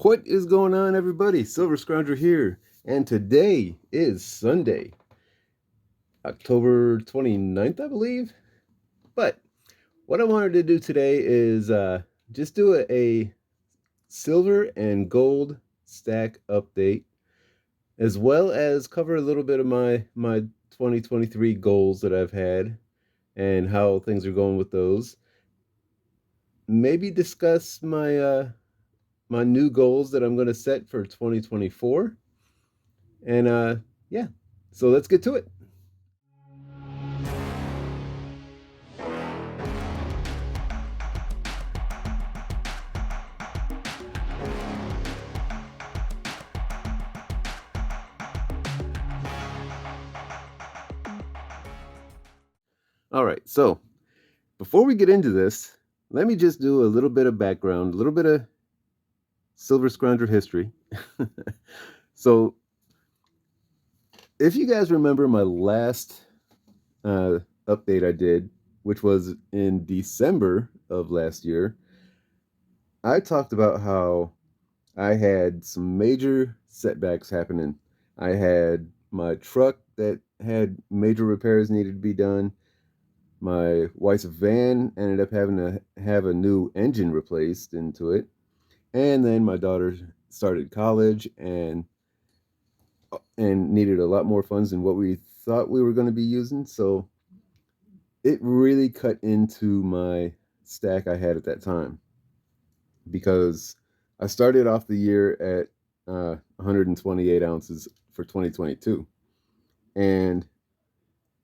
What is going on, everybody? Silver Scrounger here, and today is Sunday, October 29th, I believe. But what I wanted to do today is just do a silver and gold stack update, as well as cover a little bit of my 2023 goals that I've had and how things are going with those. Maybe discuss my new goals that I'm going to set for 2024. And yeah, so let's get to it. All right, so before we get into this, let me just do a little bit of background, a little bit of Silver Scrounger history. So, if you guys remember my last uh, update I did, which was in December of last year, I talked about how I had some major setbacks happening. I had my truck that had major repairs needed to be done. My wife's van ended up having to have a new engine replaced into it. And then my daughter started college and needed a lot more funds than what we thought we were going to be using. So it really cut into my stack I had at that time because I started off the year at 128 ounces for 2022. And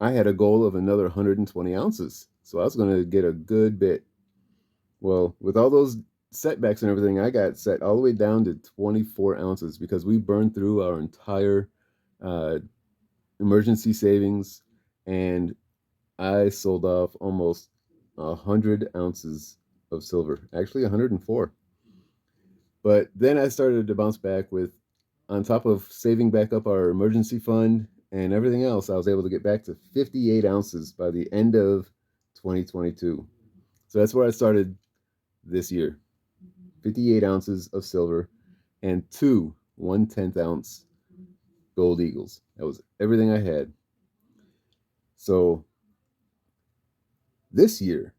I had a goal of another 120 ounces. So I was going to get a good bit. Well, with all those setbacks and everything, I got set all the way down to 24 ounces because we burned through our entire uh, emergency savings, and I sold off almost 100 ounces of silver. Actually, 104. But then I started to bounce back with, on top of saving back up our emergency fund and everything else, I was able to get back to 58 ounces by the end of 2022. So that's where I started this year. 58 ounces of silver and two 1/10 ounce gold eagles. That was everything I had. So this year,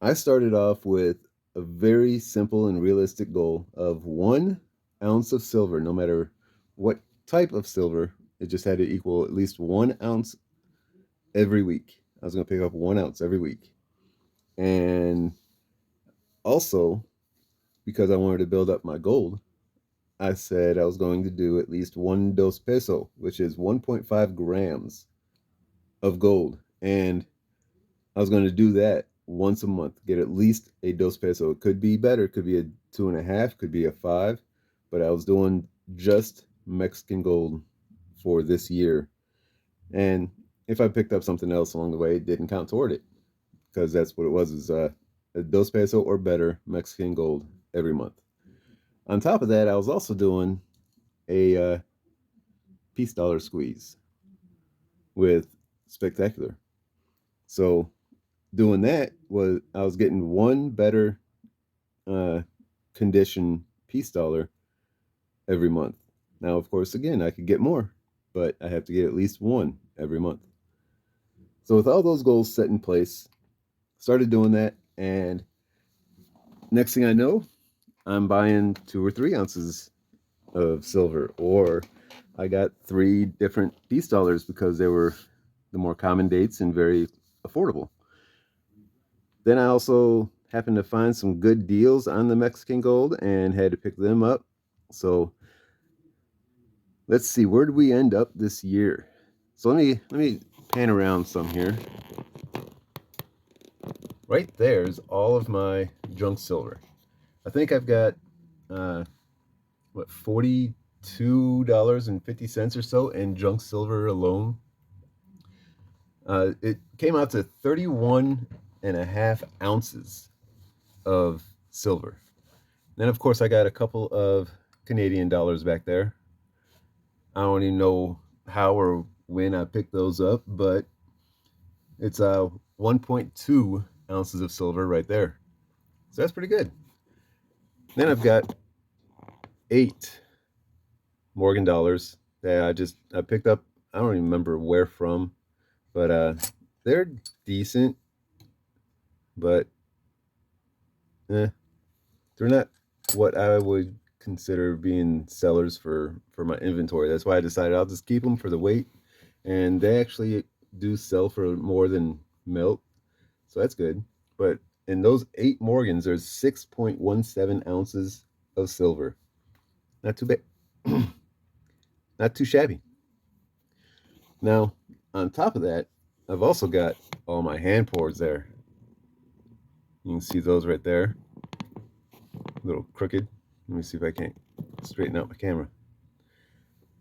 I started off with a very simple and realistic goal of 1 ounce of silver, no matter what type of silver. It just had to equal at least 1 ounce every week. I was going to pick up 1 ounce every week. And also, because I wanted to build up my gold, I said I was going to do at least 1 dos peso, which is 1.5 grams of gold. And I was going to do that once a month, get at least a dos peso. It could be better, it could be a 2.5, could be a 5, but I was doing just Mexican gold for this year. And if I picked up something else along the way, it didn't count toward it because that's what it was, is a dos peso or better Mexican gold every month. On top of that, I was also doing a peace dollar squeeze with Spectacular. So doing that was, I was getting one better uh, condition peace dollar every month. Now, of course, again, I could get more, but I have to get at least one every month. So with all those goals set in place, started doing that, and next thing I know, I'm buying 2 or 3 ounces of silver, or I got three different peace dollars because they were the more common dates and very affordable. Then I also happened to find some good deals on the Mexican gold and had to pick them up. So let's see, where did we end up this year? So let me pan around some here. Right there's all of my junk silver. I think I've got uh, what, $42.50 or so in junk silver alone. It came out to 31 and a half ounces of silver. Then, of course, I got a couple of Canadian dollars back there. I don't even know how or when I picked those up, but it's 1.2 ounces of silver right there. So that's pretty good. Then I've got 8 Morgan dollars that I picked up. I don't even remember where from, but they're decent, but eh, they're not what I would consider being sellers for my inventory. That's why I decided I'll just keep them for the weight, and they actually do sell for more than melt, so that's good. But in those 8 Morgans, there's 6.17 ounces of silver. Not too bad. Not too shabby. Now, on top of that, I've also got all my hand pours there. You can see those right there. A little crooked. Let me see if I can't straighten out my camera.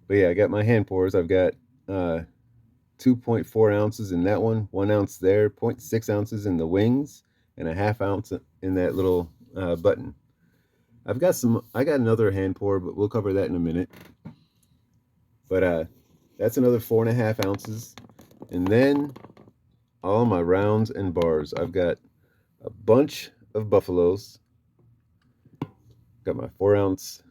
But yeah, I got my hand pours. I've got 2.4 ounces in that one, 1 ounce there, 0.6 ounces in the wings, and a half ounce in that little button. I got another hand pour, but we'll cover that in a minute. But that's another 4.5 ounces. And then all my rounds and bars. I've got a bunch of Buffaloes. Got my 4 ounce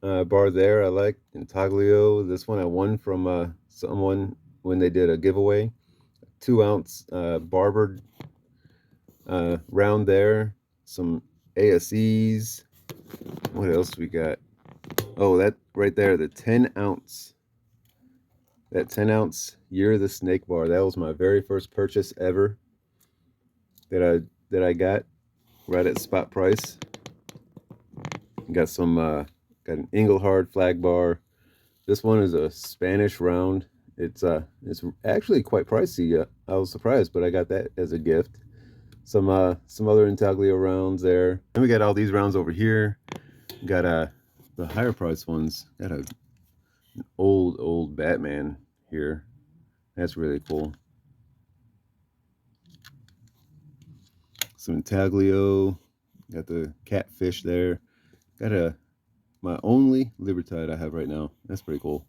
bar there I like, Intaglio. This one I won from someone when they did a giveaway. 2 ounce barbered round there. Some ASEs. What else we got? Oh, that right there, the 10 ounce. That 10 ounce Year of the Snake bar. That was my very first purchase ever that I got right at spot price. Got some got an Engelhard flag bar. This one is a Spanish round. It's actually quite pricey. I was surprised, but I got that as a gift. Some other Intaglio rounds there. And we got all these rounds over here. Got the higher price ones. Got an old Batman here. That's really cool. Some Intaglio. Got the catfish there. Got my only Libertide I have right now. That's pretty cool.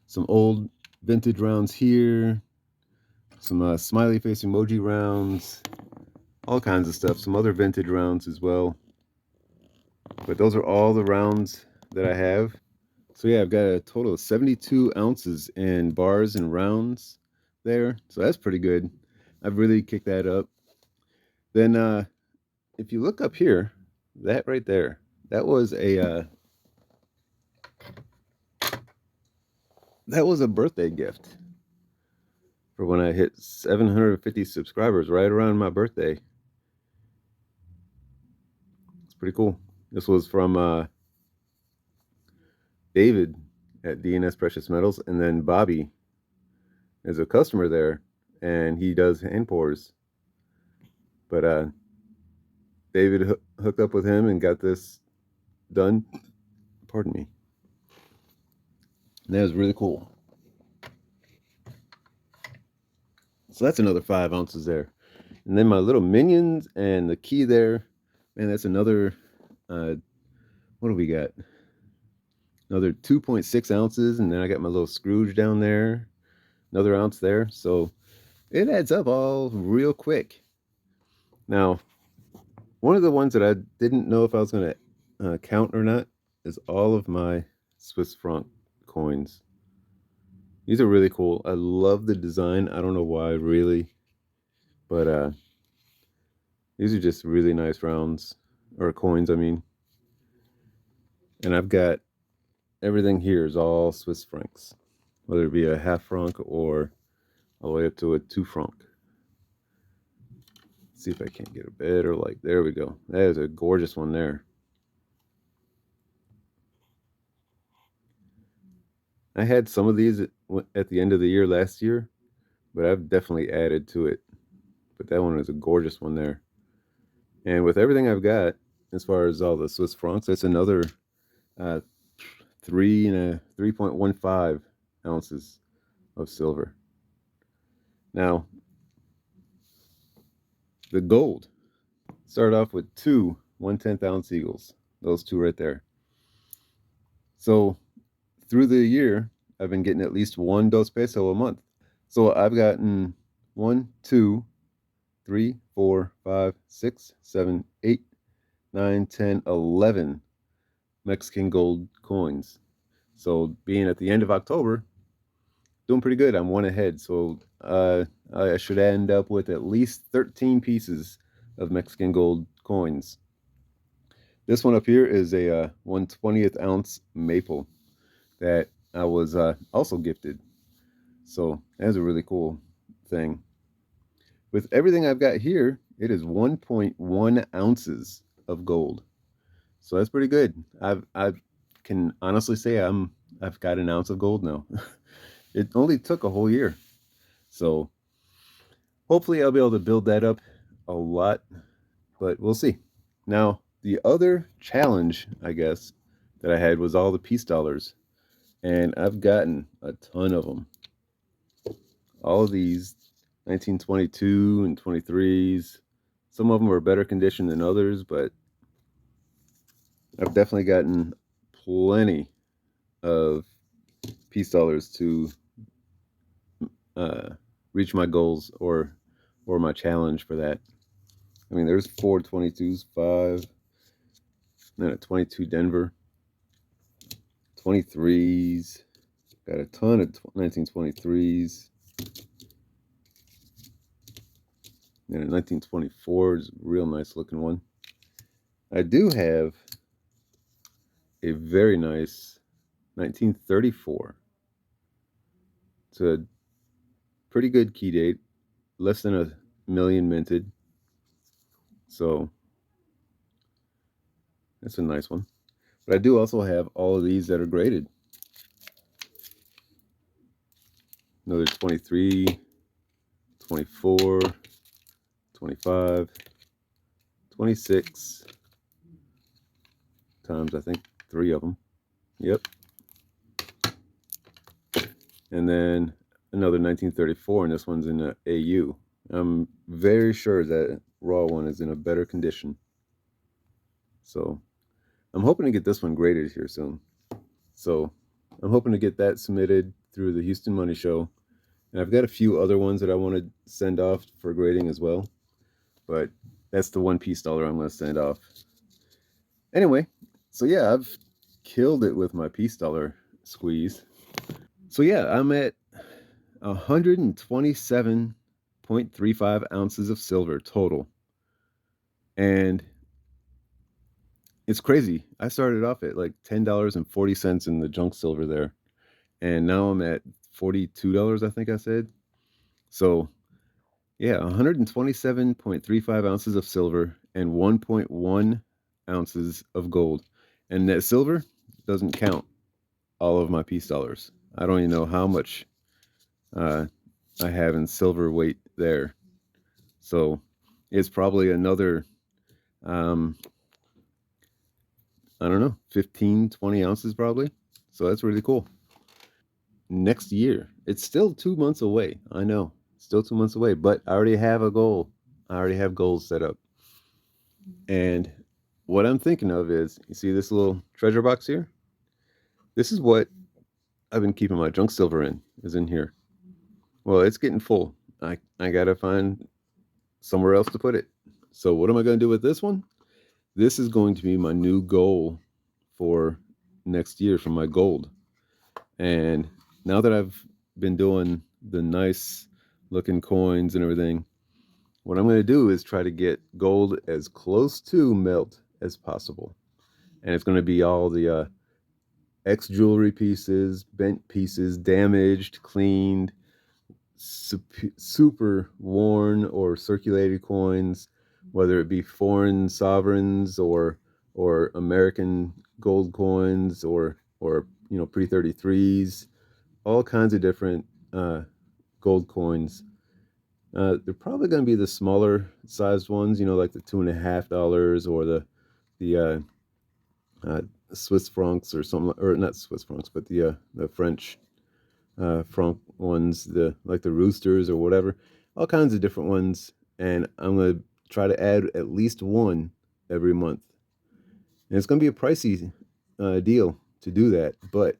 Some old vintage rounds here. Some smiley face emoji rounds. All kinds of stuff. Some other vintage rounds as well. But those are all the rounds that I have. So yeah, I've got a total of 72 ounces in bars and rounds there. So that's pretty good. I've really kicked that up. Then if you look up here, that right there, that was a birthday gift for when I hit 750 subscribers right around my birthday. It's pretty cool. This was from David at DNS Precious Metals, and then Bobby is a customer there, and he does hand pours. But David hooked up with him and got this done. Pardon me. And that was really cool. So that's another 5 ounces there. And then my little minions and the key there, man, that's another, what do we got? Another 2.6 ounces. And then I got my little Scrooge down there, another ounce there. So it adds up all real quick. Now, one of the ones that I didn't know if I was going to count or not is all of my Swiss franc coins. These are really cool. I love the design. I don't know why, really. But these are just really nice rounds, or coins, I mean. And I've got everything here is all Swiss francs, whether it be a half franc or all the way up to a 2 franc. Let's see if I can't get a better light. There we go. That is a gorgeous one there. I had some of these at the end of the year last year, but I've definitely added to it. But that one is a gorgeous one there. And with everything I've got, as far as all the Swiss francs, that's another 3.15 ounces of silver. Now, the gold. Start off with 2 1/10 ounce eagles. Those 2 right there. So through the year, I've been getting at least 1 dos peso a month. So I've gotten 1, 2, 3, 4, 5, 6, 7, 8, 9, 10, 11 Mexican gold coins. So being at the end of October, doing pretty good. I'm one ahead. So I should end up with at least 13 pieces of Mexican gold coins. This one up here is a 1/20th ounce maple that I was also gifted. So that's a really cool thing. With everything I've got here, it is 1.1 ounces of gold. So that's pretty good. I can honestly say I've got an ounce of gold now. It only took a whole year. So hopefully I'll be able to build that up a lot, but we'll see. Now, the other challenge, I guess, that I had was all the peace dollars. And I've gotten a ton of them. All of these 1922 and 23s. Some of them are better condition than others, but I've definitely gotten plenty of peace dollars to uh, reach my goals or my challenge for that. I mean, there's 4 22s, 5, then a 22 Denver, 23s. Got a ton of 1923s. And a 1924 is a real nice looking one. I do have a very nice 1934. It's a pretty good key date, less than a million minted. So that's a nice one. But I do also have all of these that are graded. Another 23, 24, 25, 26 times, I think, 3 of them. Yep. And then another 1934, and this one's in a AU. I'm very sure that raw one is in a better condition. So I'm hoping to get this one graded here soon. So I'm hoping to get that submitted through the Houston Money Show. And I've got a few other ones that I want to send off for grading as well. But that's the one peace dollar I'm going to send off. Anyway, so yeah, I've killed it with my peace dollar squeeze. So yeah, I'm at 127.35 ounces of silver total. And it's crazy. I started off at like $10.40 in the junk silver there. And now I'm at $42, I think I said. So yeah, 127.35 ounces of silver and 1.1 ounces of gold. And that silver doesn't count all of my peace dollars. I don't even know how much I have in silver weight there. So it's probably another, I don't know, 15, 20 ounces probably. So that's really cool. Next year, it's still 2 months away. I know, still 2 months away, but I already have a goal. I already have goals set up. And what I'm thinking of is, you see this little treasure box here? This is what I've been keeping my junk silver is in here. Well, it's getting full. I got to find somewhere else to put it. So what am I going to do with this one? This is going to be my new goal for next year for my gold. And now that I've been doing the nice looking coins and everything, what I'm going to do is try to get gold as close to melt as possible. And it's going to be all the ex jewelry pieces, bent pieces, damaged, cleaned, super worn or circulated coins, whether it be foreign sovereigns or American gold coins or pre-33s, all kinds of different gold coins. They're probably going to be the smaller sized ones, like the $2.50 or the uh, Swiss francs or something, or not Swiss francs, but the French franc ones, like the roosters or whatever, all kinds of different ones. And I'm going to try to add at least one every month. And it's going to be a pricey deal to do that, but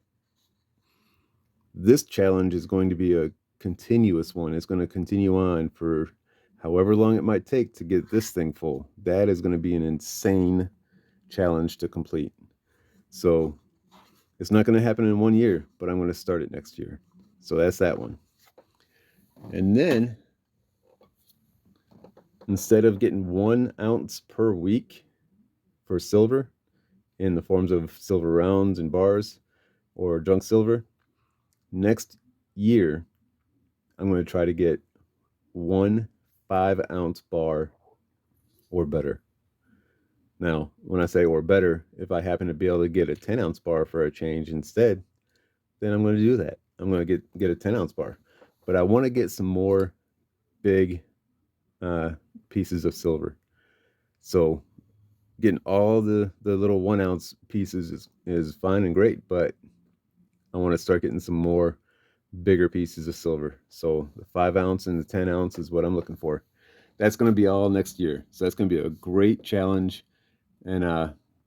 this challenge is going to be a continuous one. It's going to continue on for however long it might take to get this thing full. That is going to be an insane challenge to complete. So it's not going to happen in 1 year, but I'm going to start it next year. So that's that one. And then instead of getting 1 ounce per week for silver in the forms of silver rounds and bars or junk silver, next year I'm going to try to get 1 5-ounce bar or better. Now, when I say or better, if I happen to be able to get a 10-ounce bar for a change instead, then I'm going to do that. I'm going to get a 10-ounce bar. But I want to get some more big pieces of silver. So getting all the little 1 ounce pieces is fine and great, but I want to start getting some more bigger pieces of silver. So the 5 ounce and the 10 ounce is what I'm looking for. That's going to be all next year. So that's going to be a great challenge, and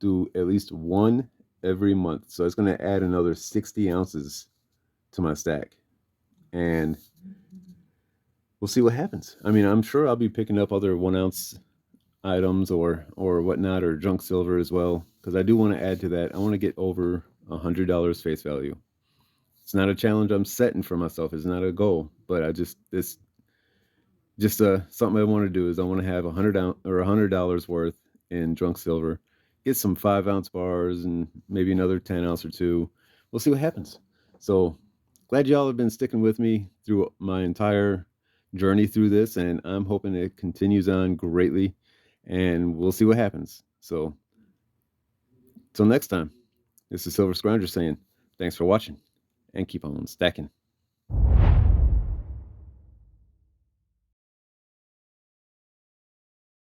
do at least one every month. So it's going to add another 60 ounces to my stack, and we'll see what happens. I mean, I'm sure I'll be picking up other 1 ounce items or whatnot, or junk silver as well, because I do want to add to that. I want to get over $100 face value. It's not a challenge I'm setting for myself. It's not a goal, but it's just something I want to do. Is I want to have $100 worth in junk silver, get some 5 ounce bars and maybe another 10 ounce or two. We'll see what happens. So glad y'all have been sticking with me through my entire journey through this, and I'm hoping it continues on greatly, and we'll see what happens. So till next time, this is Silver Scrounger saying thanks for watching, and keep on stacking.